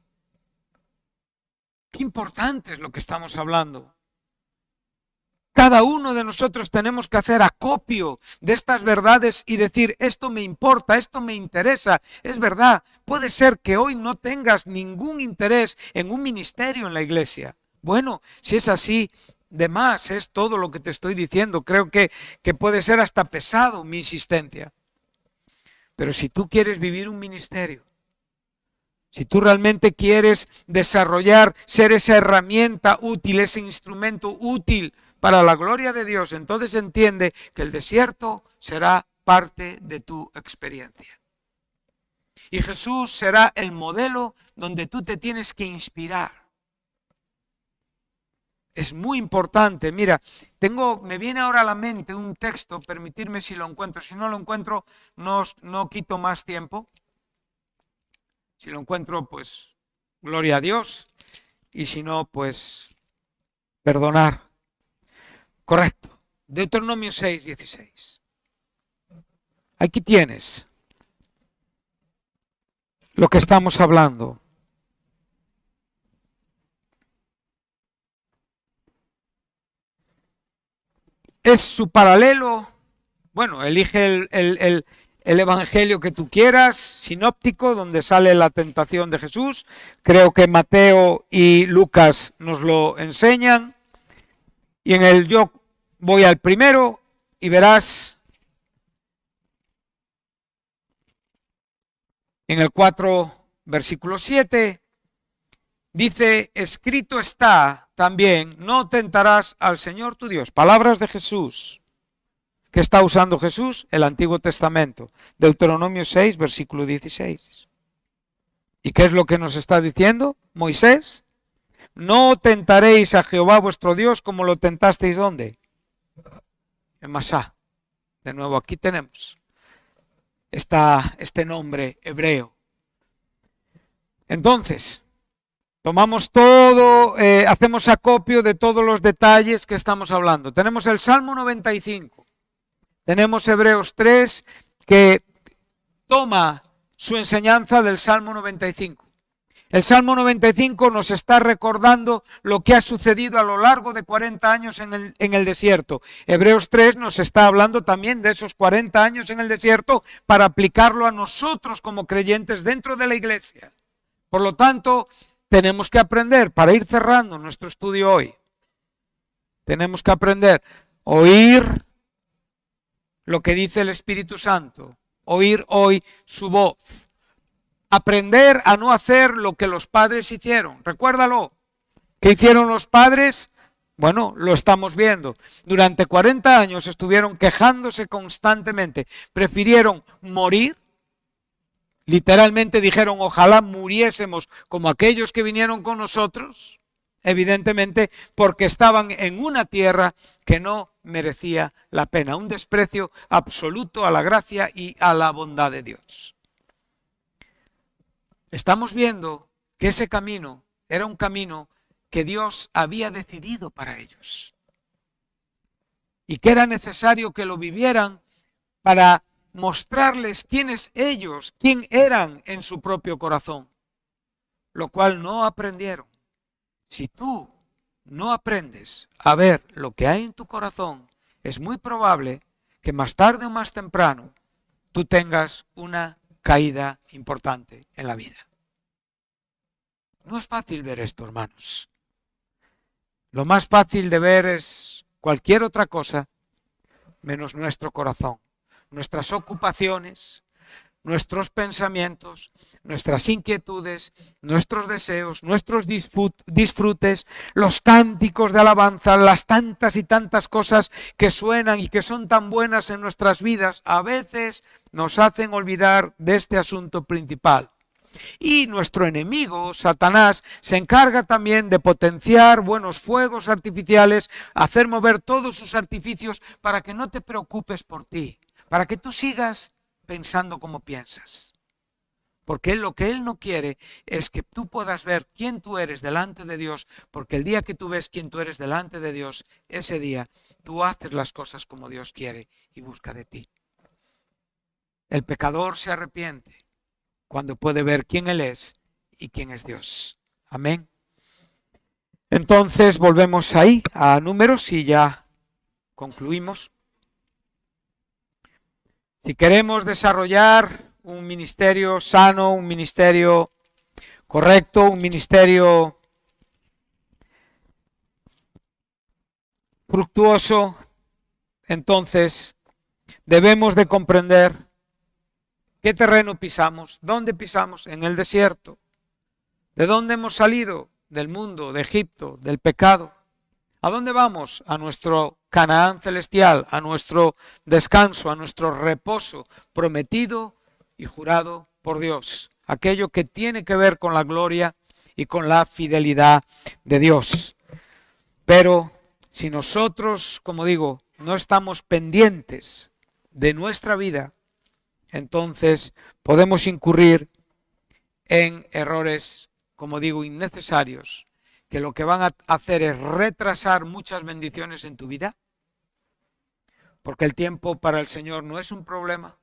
qué importante es lo que estamos hablando. Cada uno de nosotros tenemos que hacer acopio de estas verdades y decir, esto me importa, esto me interesa. Es verdad, puede ser que hoy no tengas ningún interés en un ministerio en la iglesia. Bueno, si es así, de más es todo lo que te estoy diciendo. Creo que puede ser hasta pesado mi insistencia. Pero si tú quieres vivir un ministerio, si tú realmente quieres desarrollar, ser esa herramienta útil, ese instrumento útil para la gloria de Dios, entonces entiende que el desierto será parte de tu experiencia. Y Jesús será el modelo donde tú te tienes que inspirar. Es muy importante. Mira, me viene ahora a la mente un texto, permitirme si lo encuentro. Si no lo encuentro, no quito más tiempo. Si lo encuentro, pues, gloria a Dios. Y si no, pues, perdonar. Correcto. Deuteronomio 6:16. Aquí tienes lo que estamos hablando. Es su paralelo. Bueno, elige el evangelio que tú quieras, sinóptico, donde sale la tentación de Jesús. Creo que Mateo y Lucas nos lo enseñan. Y yo voy al primero y verás en el 4, versículo 7, dice, escrito está también, no tentarás al Señor tu Dios. Palabras de Jesús. ¿Qué está usando Jesús? El Antiguo Testamento. Deuteronomio 6, versículo 16. ¿Y qué es lo que nos está diciendo Moisés? No tentaréis a Jehová vuestro Dios como lo tentasteis, ¿dónde? En Masá. De nuevo, aquí tenemos este nombre hebreo. Entonces, tomamos todo, hacemos acopio de todos los detalles que estamos hablando. Tenemos el Salmo 95. Tenemos Hebreos 3, que toma su enseñanza del Salmo 95. El Salmo 95 nos está recordando lo que ha sucedido a lo largo de 40 años en el desierto. Hebreos 3 nos está hablando también de esos 40 años en el desierto para aplicarlo a nosotros como creyentes dentro de la iglesia. Por lo tanto, tenemos que aprender, para ir cerrando nuestro estudio hoy, tenemos que aprender a oír lo que dice el Espíritu Santo, oír hoy su voz. Aprender a no hacer lo que los padres hicieron. Recuérdalo. ¿Qué hicieron los padres? Bueno, lo estamos viendo. Durante 40 años estuvieron quejándose constantemente. Prefirieron morir. Literalmente dijeron, ojalá muriésemos como aquellos que vinieron con nosotros. Evidentemente, porque estaban en una tierra que no merecía la pena. Un desprecio absoluto a la gracia y a la bondad de Dios. Estamos viendo que ese camino era un camino que Dios había decidido para ellos y que era necesario que lo vivieran para mostrarles quiénes ellos, quién eran en su propio corazón, lo cual no aprendieron. Si tú no aprendes a ver lo que hay en tu corazón, es muy probable que más tarde o más temprano tú tengas una caída importante en la vida. No es fácil ver esto, hermanos. Lo más fácil de ver es cualquier otra cosa menos nuestro corazón, nuestras ocupaciones, nuestros pensamientos, nuestras inquietudes, nuestros deseos, nuestros disfrutes, los cánticos de alabanza, las tantas y tantas cosas que suenan y que son tan buenas en nuestras vidas, a veces nos hacen olvidar de este asunto principal. Y nuestro enemigo, Satanás, se encarga también de potenciar buenos fuegos artificiales, hacer mover todos sus artificios para que no te preocupes por ti, para que tú sigas pensando como piensas. Porque lo que Él no quiere es que tú puedas ver quién tú eres delante de Dios, porque el día que tú ves quién tú eres delante de Dios, ese día tú haces las cosas como Dios quiere y busca de ti. El pecador se arrepiente cuando puede ver quién Él es y quién es Dios. Amén. Entonces volvemos ahí a Números y ya concluimos. Si queremos desarrollar un ministerio sano, un ministerio correcto, un ministerio fructuoso, entonces debemos de comprender qué terreno pisamos, dónde pisamos, en el desierto. ¿De dónde hemos salido? Del mundo, de Egipto, del pecado. ¿A dónde vamos? A nuestro Canaán celestial, a nuestro descanso, a nuestro reposo prometido y jurado por Dios, aquello que tiene que ver con la gloria y con la fidelidad de Dios. Pero si nosotros, como digo, no estamos pendientes de nuestra vida, entonces podemos incurrir en errores, como digo, innecesarios, que lo que van a hacer es retrasar muchas bendiciones en tu vida, porque el tiempo para el Señor no es un problema.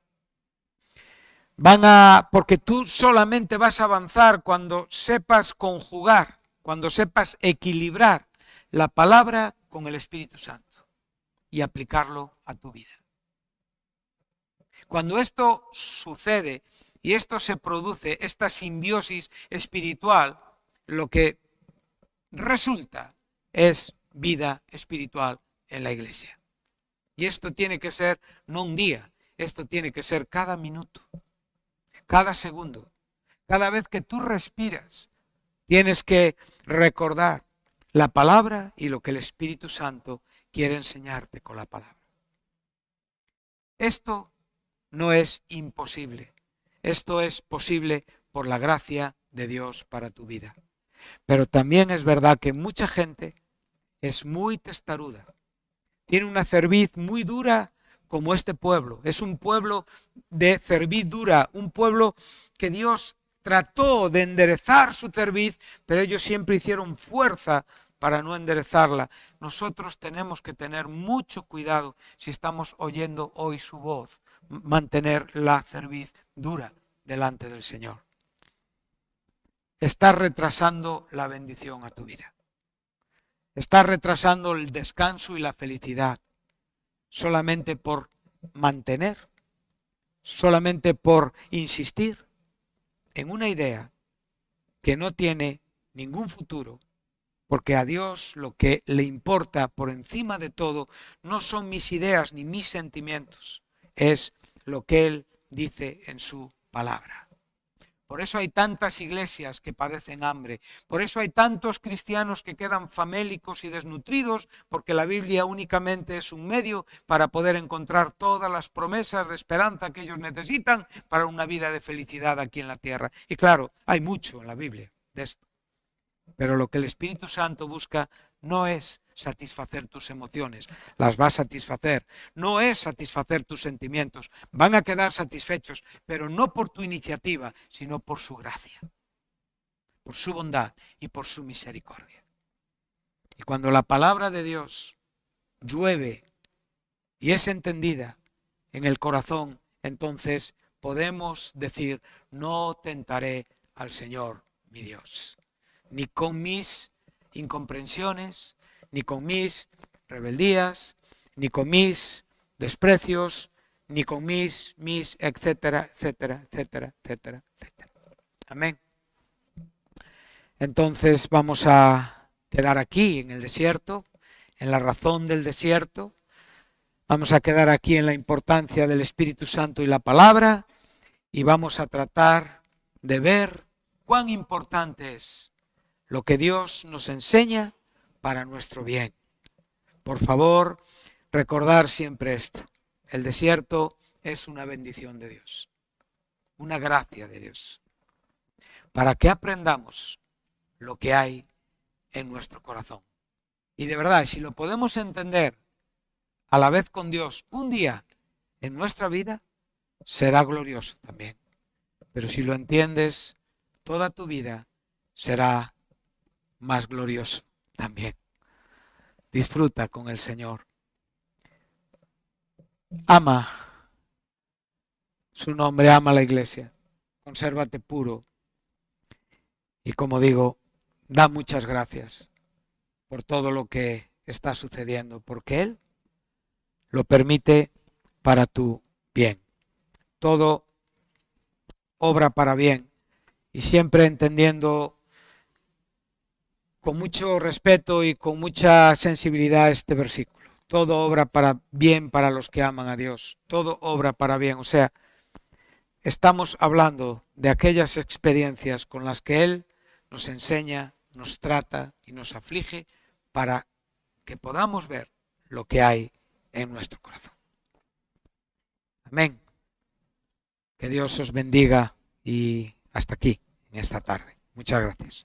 Porque tú solamente vas a avanzar cuando sepas conjugar, cuando sepas equilibrar la palabra con el Espíritu Santo y aplicarlo a tu vida. Cuando esto sucede y esto se produce, esta simbiosis espiritual, lo que resulta es vida espiritual en la iglesia. Y esto tiene que ser no un día, esto tiene que ser cada minuto, cada segundo. Cada vez que tú respiras, tienes que recordar la palabra y lo que el Espíritu Santo quiere enseñarte con la palabra. Esto no es imposible. Esto es posible por la gracia de Dios para tu vida. Pero también es verdad que mucha gente es muy testaruda. Tiene una cerviz muy dura como este pueblo. Es un pueblo de cerviz dura, un pueblo que Dios trató de enderezar su cerviz, pero ellos siempre hicieron fuerza para no enderezarla. Nosotros tenemos que tener mucho cuidado si estamos oyendo hoy su voz, mantener la cerviz dura delante del Señor. Estás retrasando la bendición a tu vida. Estás retrasando el descanso y la felicidad solamente por mantener, solamente por insistir en una idea que no tiene ningún futuro, porque a Dios lo que le importa por encima de todo no son mis ideas ni mis sentimientos, es lo que Él dice en su palabra. Por eso hay tantas iglesias que padecen hambre, por eso hay tantos cristianos que quedan famélicos y desnutridos, porque la Biblia únicamente es un medio para poder encontrar todas las promesas de esperanza que ellos necesitan para una vida de felicidad aquí en la tierra. Y claro, hay mucho en la Biblia de esto. Pero lo que el Espíritu Santo busca no es satisfacer tus emociones, las va a satisfacer. No es satisfacer tus sentimientos, van a quedar satisfechos, pero no por tu iniciativa, sino por su gracia, por su bondad y por su misericordia. Y cuando la palabra de Dios llueve y es entendida en el corazón, entonces podemos decir, no tentaré al Señor mi Dios, ni con mis incomprensiones, ni con mis rebeldías, ni con mis desprecios, ni con mis, etcétera, etcétera, etcétera, etcétera, etcétera. Amén. Entonces vamos a quedar aquí en el desierto, en la razón del desierto. Vamos a quedar aquí en la importancia del Espíritu Santo y la palabra y vamos a tratar de ver cuán importante es lo que Dios nos enseña para nuestro bien. Por favor, recordar siempre esto. El desierto es una bendición de Dios, una gracia de Dios, para que aprendamos lo que hay en nuestro corazón. Y de verdad, si lo podemos entender a la vez con Dios un día en nuestra vida, será glorioso también. Pero si lo entiendes, toda tu vida será más glorioso también. Disfruta con el Señor. Ama su nombre, ama la iglesia. Consérvate puro. Y como digo, da muchas gracias por todo lo que está sucediendo, porque Él lo permite para tu bien. Todo obra para bien. Y siempre entendiendo con mucho respeto y con mucha sensibilidad este versículo. Todo obra para bien para los que aman a Dios. Todo obra para bien. O sea, estamos hablando de aquellas experiencias con las que Él nos enseña, nos trata y nos aflige para que podamos ver lo que hay en nuestro corazón. Amén. Que Dios os bendiga Y hasta aquí, en esta tarde. Muchas gracias.